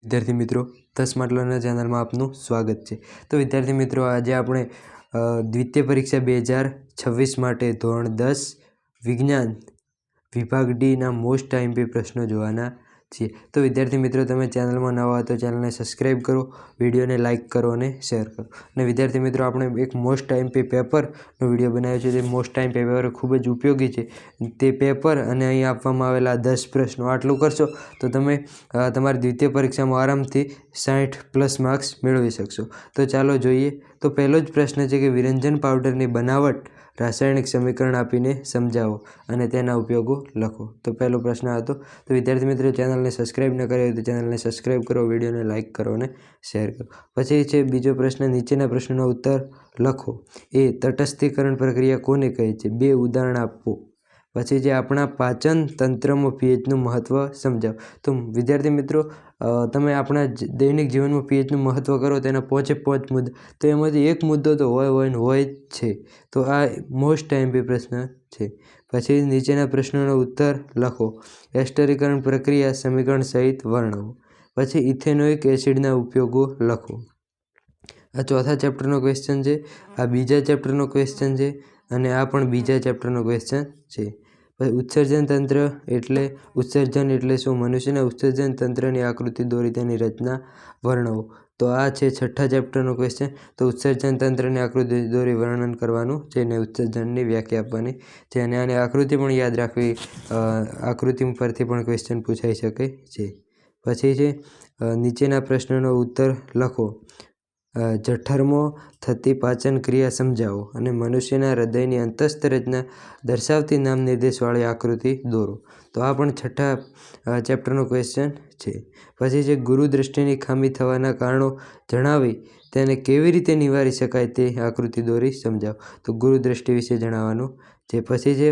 વિદ્યાર્થી મિત્રો, the smart learner ચેનલમાં આપનું સ્વાગત છે। તો વિદ્યાર્થી મિત્રો, આજે આપણે દ્વિતીય પરીક્ષા 2026 માટે ધોરણ 10 વિજ્ઞાન વિભાગ ડીના મોસ્ટ આઈએમપી પ્રશ્નો જોવાના છીએ। તો વિદ્યાર્થી મિત્રો, તમે ચેનલમાં નવા હોય તો ચેનલને સબસ્ક્રાઈબ કરો, વિડીયોને લાઇક કરો અને શેર કરો। અને વિદ્યાર્થી મિત્રો, આપણે એક મોસ્ટ આઈએમપી પેપરનો વિડીયો બનાવ્યો છે। તે મોસ્ટ આઈએમપી પેપર ખૂબ જ ઉપયોગી છે। તે પેપર અને અહીં આપવામાં આવેલા 10 પ્રશ્નો આટલું કરશો તો તમે તમારી દ્વિતીય પરીક્ષામાં આરામથી 60+ માર્ક્સ મેળવી શકશો। તો ચાલો જોઈએ। તો પહેલો જ પ્રશ્ન છે કે વિરંજન પાવડરની બનાવટ રાસાયણિક સમીકરણ આપીને સમજાવો અને તેના ઉપયોગો લખો। તો પહેલો પ્રશ્ન હતો। તો વિદ્યાર્થી મિત્રો, ચેનલને સબસ્ક્રાઈબ ન કરી હોય તો ચેનલને સબસ્ક્રાઈબ કરો, વિડીયોને લાઇક કરો અને શેર કરો। પછી છે બીજો પ્રશ્ન, નીચેના પ્રશ્નનો ઉત્તર લખો। એ તટસ્થીકરણ પ્રક્રિયા કોને કહે છે? 2 ઉદાહરણ આપો। પછી જે આપણા પાચન તંત્રમાં પીએચનું મહત્ત્વ સમજાવો। તો વિદ્યાર્થી મિત્રો, તમે આપણા દૈનિક જીવનમાં પીએચનું મહત્ત્વ કરો તેના 5 મુદ્દા, તો એમાંથી એક મુદ્દો તો હોય જ છે। તો આ મોસ્ટ આઈએમપી પ્રશ્ન છે। પછી નીચેના પ્રશ્નોનો ઉત્તર લખો। એસ્ટરીકરણ પ્રક્રિયા સમીકરણ સહિત વર્ણવો। પછી ઇથેનોઇક એસિડના ઉપયોગો લખો। આ ચોથા ચેપ્ટરનો ક્વેશ્ચન છે, આ બીજા ચેપ્ટરનો ક્વેશ્ચન છે અને આ પણ બીજા ચેપ્ટરનો ક્વેશ્ચન છે। પછી ઉત્સર્જન તંત્ર ઉત્સર્જન એટલે શું? મનુષ્યના ઉત્સર્જન તંત્રની આકૃતિ દોરી તેની રચના વર્ણવો। તો આ છે છઠ્ઠા ચેપ્ટરનો ક્વેશ્ચન। તો ઉત્સર્જન તંત્રની આકૃતિ દોરી વર્ણન કરવાનું છે ને ઉત્સર્જનની વ્યાખ્યા આપવાની છે અને આની આકૃતિ પણ યાદ રાખવી, આકૃતિ પરથી પણ ક્વેશ્ચન પૂછાઈ શકે છે। પછી છે નીચેના પ્રશ્નનો ઉત્તર લખો। જઠરમાં થતી પાચન ક્રિયા સમજાવો અને મનુષ્યના હૃદયની અંતસ્થ રચના દર્શાવતી નામ નિર્દેશવાળી આકૃતિ દોરો। તો આ પણ છઠ્ઠા ચેપ્ટરનો ક્વેશ્ચન છે। પછી છે ગુરુ દ્રષ્ટિની ખામી થવાના કારણો જણાવી તેને કેવી રીતે નિવારી શકાય તે આકૃતિ દોરી સમજાવો। તો ગુરુ દ્રષ્ટિ વિશે જણાવવાનું છે। પછી છે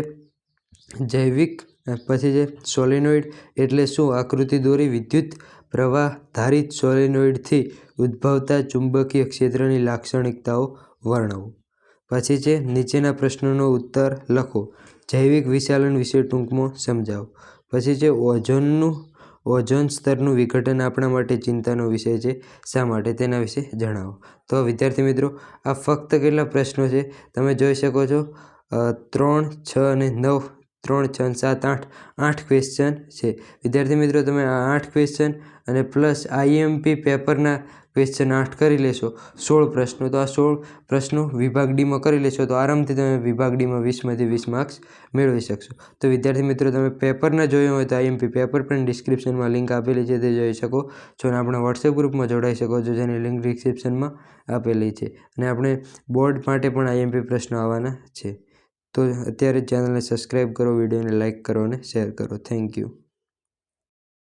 પછી છે સોલેનોઇડ એટલે શું? આકૃતિ દોરી વિદ્યુત પ્રવાહ ધારિત સોલેનોઇડથી ઉદ્ભવતા ચુંબકીય ક્ષેત્રની લાક્ષણિકતાઓ વર્ણવો। પછી છે નીચેના પ્રશ્નોનો ઉત્તર લખો। જૈવિક વિશાલન વિશે ટૂંકમાં સમજાવો। પછી છે ઓઝોન સ્તરનું વિઘટન આપણા માટે ચિંતાનો વિષય છે, શા માટે? તેના વિશે જણાવો। તો વિદ્યાર્થી મિત્રો, આ ફક્ત કેટલા પ્રશ્નો છે તમે જોઈ શકો છો, 3, 6 અને 9, 3, 6, 7, 8 ક્વેશ્ચન છે। વિદ્યાર્થી મિત્રો, તમે આ 8 ક્વેશ્ચન અને પ્લસ આઈએમપી પેપરના ક્વેશ્ચન 8 કરી લેશો, 16 પ્રશ્નો, તો આ 16 પ્રશ્નો વિભાગ ડીમાં કરી લેશો તો આરામથી તમે વિભાગ ડીમાં 20માંથી 20 માર્ક્સ મેળવી શકશો। તો વિદ્યાર્થી મિત્રો, તમે પેપર ન જોયું હોય તો આઈએમપી પેપર પણ ડિસ્ક્રિપ્શનમાં લિંક આપેલી છે, તે જોઈ શકો છો અને આપણા વોટ્સએપ ગ્રુપમાં જોડાઈ શકો છો, જેની લિંક ડિસ્ક્રિપ્શનમાં આપેલી છે। અને આપણે બોર્ડ માટે પણ આઈએમપી પ્રશ્નો આવવાના છે। તો અત્યારે ચેનલને સબસ્ક્રાઈબ કરો, વિડીયોને લાઇક કરો અને શેર કરો। Thank you.